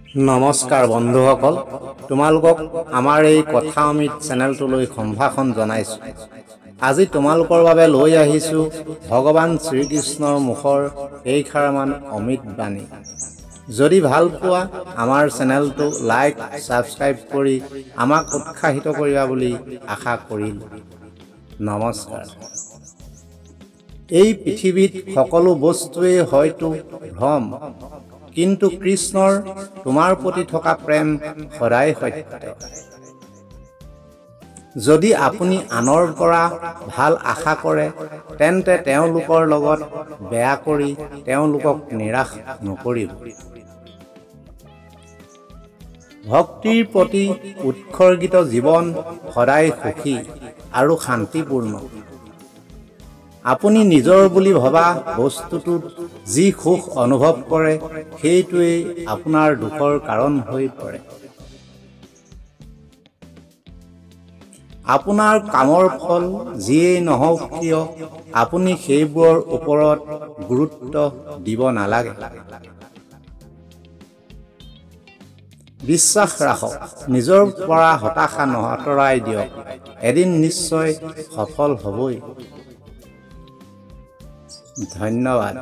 নমস্কাৰ বন্ধুসকল, তোমালোকক আমাৰ এই কথা অমিত চেনেলটোলৈ সম্ভাষণ জনাইছোঁ। আজি তোমালোকৰ বাবে লৈ আহিছোঁ ভগৱান শ্ৰীকৃষ্ণৰ মুখৰ কেইষাৰমান অমিত বাণী। যদি ভাল পোৱা আমাৰ চেনেলটো লাইক ছাবস্ক্ৰাইব কৰি আমাক উৎসাহিত কৰিবা বুলি আশা কৰিলোঁ। নমস্কাৰ। এই পৃথিৱীত সকলো বস্তুৱেই হয়তো ভ্ৰম, কিন্তু কৃষ্ণৰ তোমাৰ প্ৰতি থকা প্ৰেম সদায় সত্য। যদি আপুনি আনৰ পৰা ভাল আশা কৰে, তেন্তে তেওঁলোকৰ লগত বেয়া কৰি তেওঁলোকক নিৰাশ নকৰিব। ভক্তিৰ প্ৰতি উৎসৰ্গিত জীৱন সদায় সুখী আৰু শান্তিপূৰ্ণ। আপুনি নিজৰ বুলি ভবা বস্তুটোত যি সুখ অনুভৱ কৰে, সেইটোৱেই আপোনাৰ দুখৰ কাৰণ হৈ পৰে। আপোনাৰ কামৰ ফল যিয়েই নহওক কিয়, আপুনি সেইবোৰৰ ওপৰত গুৰুত্ব দিব নালাগে। বিশ্বাস ৰাখক, নিজৰ পৰা হতাশা আঁতৰাই দিয়ক, এদিন নিশ্চয় সফল হ'বই। ধন্যবাদ।